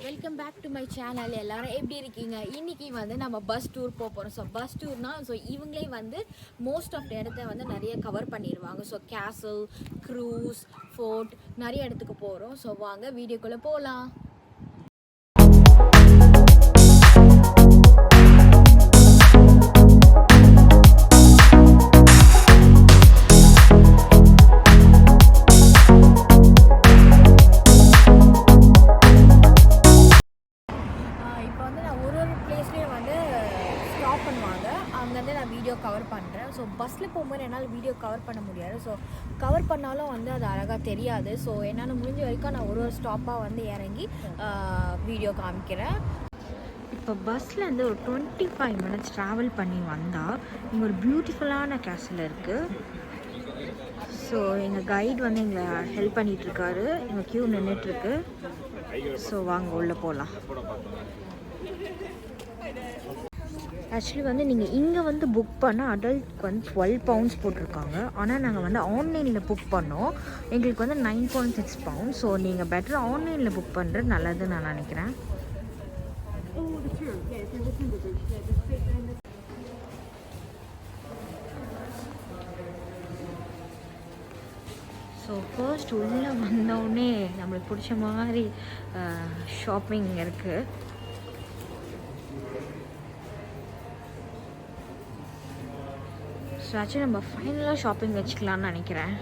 Welcome back to my channel. எல்லாரும் எப்படி இருக்கீங்க? இன்னைக்கு வந்து நம்ம பஸ் டூர் போகிறோம். ஸோ பஸ் டூர்னா இவங்களே வந்து மோஸ்ட் ஆஃப் இடத்த வந்து நிறைய கவர் பண்ணிடுவாங்க. ஸோ கேசல், க்ரூஸ், ஃபோர்ட் நிறைய இடத்துக்கு போகிறோம். ஸோ வாங்க வீடியோக்குள்ளே போகலாம். அங்கேருந்து நான் வீடியோ கவர் பண்ணுறேன். ஸோ பஸ்ஸில் போகும்போது என்னால் வீடியோ கவர் பண்ண முடியாது. ஸோ கவர் பண்ணாலும் வந்து அது அழகாக தெரியாது. ஸோ என்னால் முடிஞ்ச வரைக்கும் நான் ஒரு ஸ்டாப்பாக வந்து இறங்கி வீடியோ காமிக்கிறேன். இப்போ பஸ்லேருந்து ஒரு 25 minutes ட்ராவல் பண்ணி வந்தால் இங்கே ஒரு பியூட்டிஃபுல்லான கேசல் இருக்குது. ஸோ எங்கள் கைடு வந்து எங்களை ஹெல்ப் பண்ணிகிட்ருக்காரு. எங்கள் க்யூ நின்றுட்டுருக்கு. ஸோ வாங்க உள்ளே போகலாம். ஆக்சுவலி வந்து நீங்கள் இங்கே வந்து புக் பண்ணால் அடல்ட்க்கு வந்து 12 pounds போட்டிருக்காங்க. ஆனால் நாங்கள் வந்து ஆன்லைனில் புக் பண்ணோம். எங்களுக்கு வந்து 9.6 pounds. ஸோ நீங்கள் பெட்டர் ஆன்லைனில் புக் பண்ணுறது நல்லதுன்னு நான் நினைக்கிறேன். ஸோ ஃபர்ஸ்ட் உள்ளே வந்தோடனே நம்மளுக்கு பிடிச்ச மாதிரி ஷாப்பிங் இருக்குது. ஸோ ஆக்சுவலி நம்ம ஃபைனலாக ஷாப்பிங் வச்சுக்கலான்னு நினைக்கிறேன்.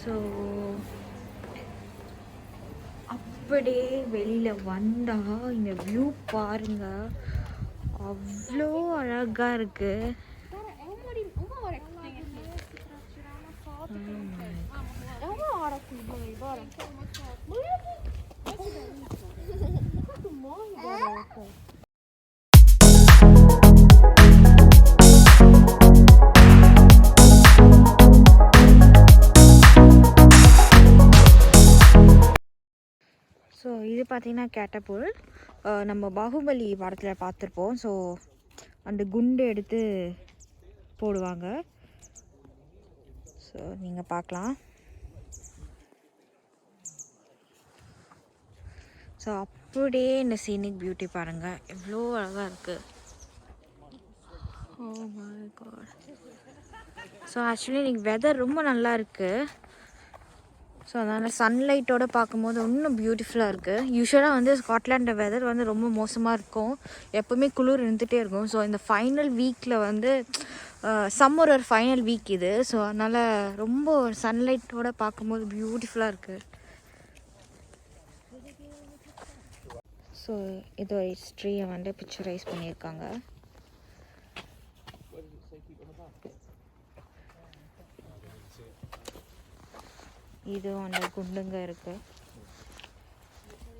ஸோ அப்படியே வெளியில் வந்தால் இந்த வியூ பாருங்கள், அவ்வளோ அழகாக இருக்குது. ஸோ இது பார்த்திங்கன்னா கேட்டபுல். நம்ம பாகுபலி படத்தில் பார்த்துருப்போம். ஸோ அந்த குண்டு எடுத்து போடுவாங்க. ஸோ நீங்கள் பார்க்கலாம். ஸோ அப்படியே இந்த சீனிக் பியூட்டி பாருங்கள், எவ்வளோ அழகாக இருக்குது. Oh my god. So actually இன்றைக்கி வெதர் ரொம்ப நல்லா இருக்குது. ஸோ அதனால் சன்லைட்டோடு பார்க்கும்போது இன்னும் பியூட்டிஃபுல்லாக இருக்குது. யூஸ்வலாக வந்து ஸ்காட்லாண்ட் வெதர் வந்து ரொம்ப மோசமாக இருக்கும், எப்போவுமே குளிர் இருந்துகிட்டே இருக்கும். ஸோ இந்த ஃபைனல் வீக்கில் வந்து சம்மர் ஒரு ஃபைனல் வீக் இது. ஸோ அதனால் ரொம்ப சன்லைட்டோடு பார்க்கும்போது பியூட்டிஃபுல்லாக இருக்குது. ஸோ இது ஒரு ஹிஸ்ட்ரியை வந்து பிக்சரைஸ் பண்ணியிருக்காங்க. இதுவும் அந்த குண்டுங்க இருக்குது.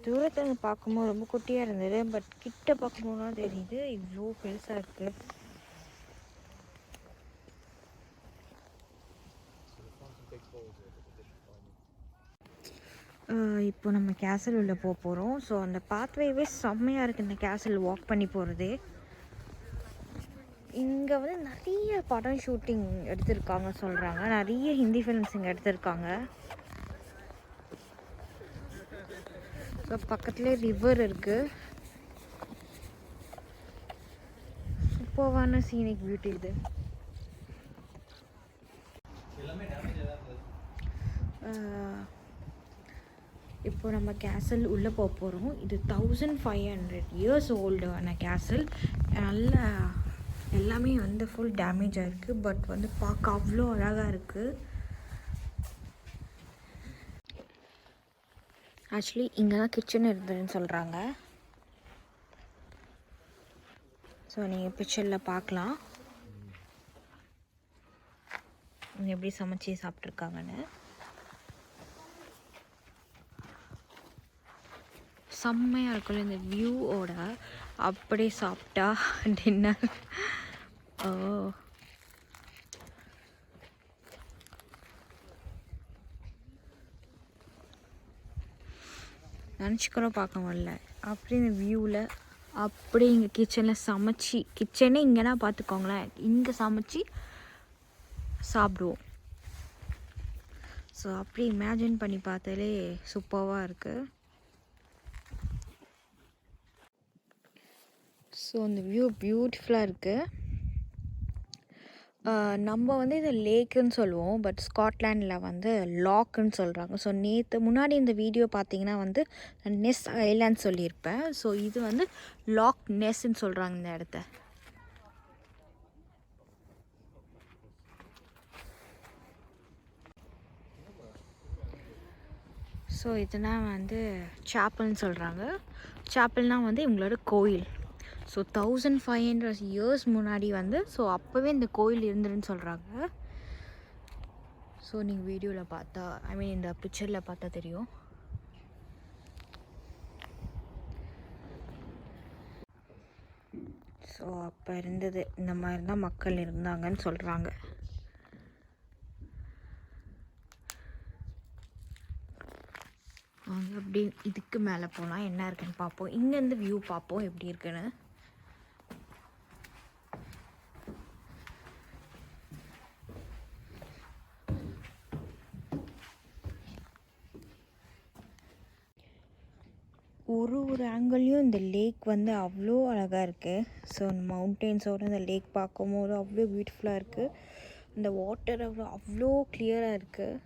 தூரத்தில் பார்க்கும்போது ரொம்ப குட்டியாக இருந்தது, பட் கிட்ட பார்க்கும்போது தான் தெரியுது இவ்வளோ பெருசாக இருக்குது. இப்போ நம்ம கேசல் உள்ள போக போகிறோம். ஸோ அந்த பாத்வேவே செம்மையாக இருக்குது, இந்த கேசல் வாக் பண்ணி போகிறதே. இங்கே வந்து நிறைய படம் ஷூட்டிங் எடுத்திருக்காங்க சொல்கிறாங்க. நிறைய ஹிந்தி ஃபிலிம்ஸ் இங்கே எடுத்திருக்காங்க. ஸோ பக்கத்துலேயே ரிவர் இருக்குது. சூப்பரான சீனிக் பியூட்டி இது. இப்போ நம்ம கேசல் உள்ளே போக போகிறோம். இது 1500 years ஓல்டான கேசல். நல்ல எல்லாமே வந்து ஃபுல் டேமேஜாக இருக்குது, பட் வந்து பார்க்க அவ்வளோ அழகாக இருக்குது. ஆக்சுவலி இங்கே தான் கிச்சன் இருந்ததுன்னு சொல்கிறாங்க. ஸோ நீங்கள் பிக்சரில் பார்க்கலாம் இங்கே எப்படி சமைச்சி சாப்பிட்ருக்காங்கன்னு. செம்மையாக இருக்குல்ல இந்த வியூவோட. அப்படியே சாப்பிட்டா டின்னர். ஓ நினச்சிக்கூட பார்க்க முடியல. அப்படி இந்த வியூவில் அப்படி இங்கே கிச்சனில் சமைச்சி, கிச்சனே இங்கேனா பார்த்துக்கோங்களேன், இங்கே சமைச்சி சாப்பிடுவோம். ஸோ அப்படி இமேஜின் பண்ணி பார்த்தாலே சூப்பராக இருக்குது. ஸோ அந்த வியூ பியூட்டிஃபுல்லாக இருக்குது. நம்ம வந்து இதை லேக்குன்னு சொல்லுவோம், பட் ஸ்காட்லாண்டில் வந்து லாக்குன்னு சொல்கிறாங்க. ஸோ முன்னாடி இந்த வீடியோ பார்த்தீங்கன்னா வந்து நெஸ் ஐலாண்ட் சொல்லியிருப்பேன். ஸோ இது வந்து லாக் நெஸ்ன்னு சொல்கிறாங்க இந்த இடத்த. ஸோ இதெல்லாம் வந்து சாப்பல்னு சொல்கிறாங்க. சாப்பல்னால் வந்து இவங்களோட கோயில். ஸோ 1500 இயர்ஸ் முன்னாடி வந்து ஸோ அப்போவே இந்த கோயில் இருந்துருன்னு சொல்கிறாங்க. ஸோ நீங்கள் வீடியோவில் பார்த்தா இந்த பிக்சரில் பார்த்தா தெரியும். ஸோ அப்போ இருந்தது இந்த மாதிரி தான் மக்கள் இருந்தாங்கன்னு சொல்கிறாங்க. வாங்க அப்படி இதுக்கு மேலே போனால் என்ன இருக்குன்னு பார்ப்போம். இங்கேருந்து வியூ பார்ப்போம் எப்படி இருக்குன்னு. ஒரு ஆங்கிள்லையும் இந்த லேக் வந்து அவ்வளோ அழகாக இருக்குது. ஸோ மவுண்டெயின்ஸோடு இந்த லேக் பார்க்கும்போது அவ்வளோ பியூட்டிஃபுல்லாக இருக்குது. இந்த வாட்டர் அவ்வளோ கிளியராக இருக்குது.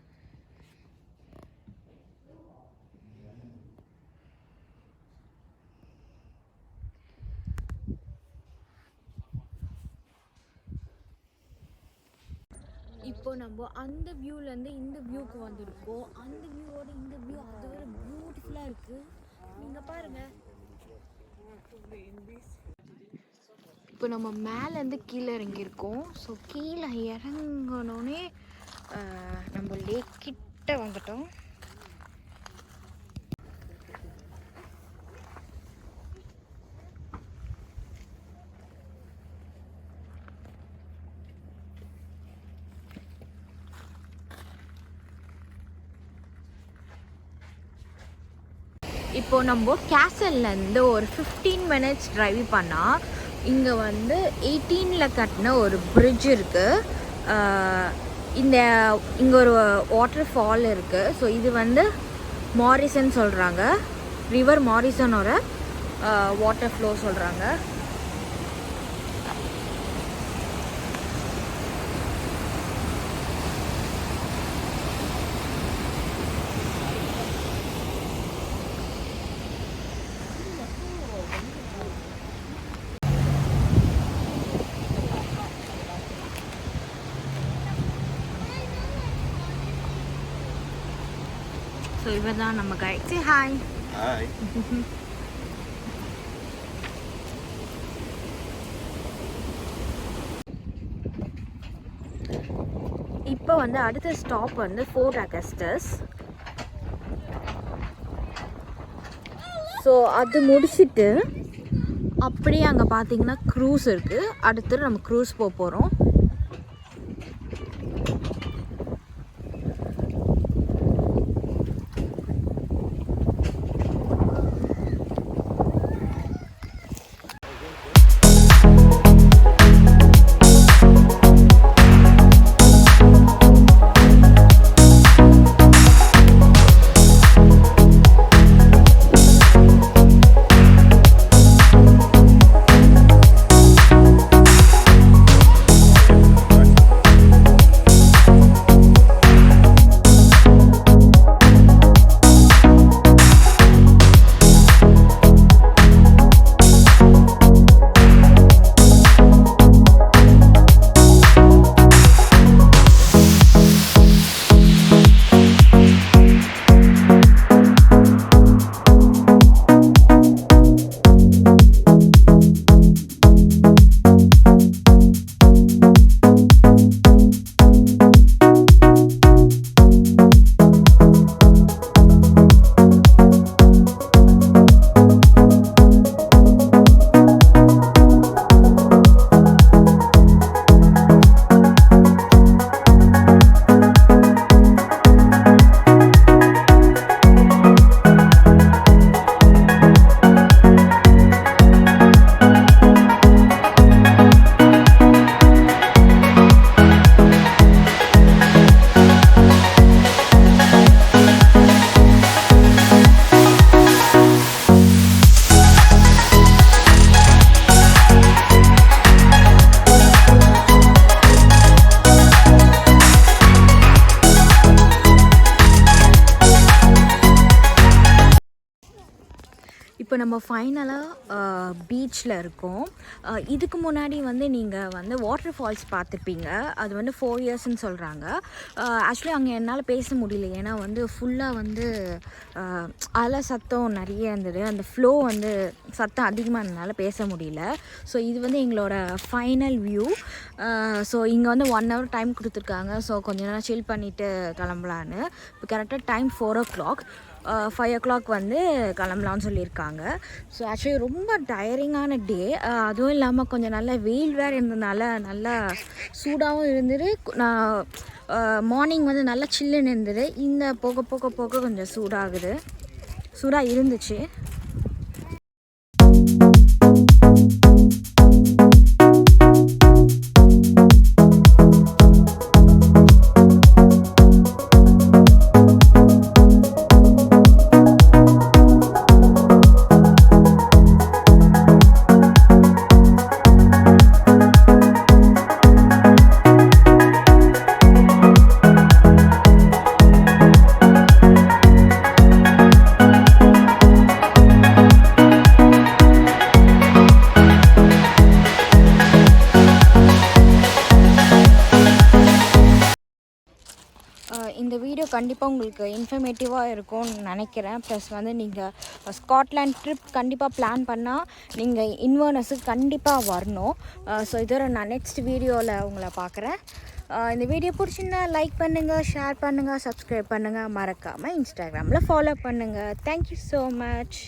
இப்போ நம்ம அந்த வியூலேருந்து இந்த வியூக்கு வந்திருக்கோம். அந்த வியூவோட இந்த வியூ அது வேறு பியூட்டிஃபுல்லாக இருக்குது. நீங்கள் பாருங்கள். இப்போ நம்ம மேலேருந்து கீழே இறங்கியிருக்கோம். ஸோ கீழே இறங்கினோடனே நம்ம லேக் கிட்ட வந்துட்டோம். இப்போது நம்ம கேசல்லேருந்து ஒரு 15 மினிட்ஸ் ட்ரைவ் பண்ணால் இங்கே வந்து 18ல் கட்டின ஒரு பிரிட்ஜ் இருக்குது. இங்கே ஒரு வாட்டர் ஃபால் இருக்குது. ஸோ இது வந்து மாரிசன் சொல்கிறாங்க. ரிவர் மாரிசனோட வாட்டர் ஃப்ளோ சொல்கிறாங்க. ஸோ இவர் தான் நம்ம கைட். Say hi. ஹாய். இப்போ வந்து அடுத்த ஸ்டாப் வந்து ஃபோர்ட் அகஸ்டஸ். ஸோ அது முடிச்சுட்டு அப்படியே அங்கே பார்த்தீங்கன்னா க்ரூஸ் இருக்குது. அடுத்து நம்ம க்ரூஸ் போக போகிறோம். நம்ம ஃபைனலாக பீச்சில் இருக்கோம். இதுக்கு முன்னாடி வந்து நீங்கள் வந்து வாட்டர் ஃபால்ஸ் பார்த்துருப்பீங்க. அது வந்து ஃபோயர்ஸ்ன்னு சொல்கிறாங்க. ஆக்சுவலி அங்கே என்னால் பேச முடியல, ஏன்னா வந்து ஃபுல்லாக வந்து அலை சத்தம் நிறைய இருந்தது. அந்த ஃப்ளோ வந்து சத்தம் அதிகமாக இருந்ததுனால பேச முடியல. ஸோ இது வந்து எங்களோட ஃபைனல் வியூ. ஸோ இங்கே வந்து 1 hour டைம் கொடுத்துருக்காங்க. ஸோ கொஞ்ச நேரம் சில் பண்ணிவிட்டு கிளம்பலான்னு. இப்போ கரெக்டாக டைம் 4 o'clock. 5 o'clock வந்து கிளம்பலான்னு சொல்லியிருக்காங்க. ஸோ ஆக்சுவலி ரொம்ப டயரிங்கான டே. அதுவும் இல்லாமல் கொஞ்சம் நல்ல வெயில் வேறு இருந்ததுனால நல்லா சூடாகவும் இருந்தது. நான் மார்னிங் வந்து நல்லா சில்லுன்னு இருந்தது. இந்த போக போக போக கொஞ்சம் சூடாக இருந்துச்சு. இந்த வீடியோ கண்டிப்பாக உங்களுக்கு இன்ஃபர்மேட்டிவாக இருக்கும்னு நினைக்கிறேன். ப்ளஸ் வந்து நீங்கள் ஸ்காட்லாண்ட் ட்ரிப் கண்டிப்பாக பிளான் பண்ணால் நீங்கள் இன்வர்னஸுக்கு கண்டிப்பாக வரணும். ஸோ இதோட நான் நெக்ஸ்ட் வீடியோவில் உங்களை பார்க்குறேன். இந்த வீடியோ பிடிச்சிருந்தா லைக் பண்ணுங்கள், ஷேர் பண்ணுங்கள், சப்ஸ்கிரைப் பண்ணுங்கள். மறக்காமல் இன்ஸ்டாகிராமில் ஃபாலோ பண்ணுங்கள். Thank you so much.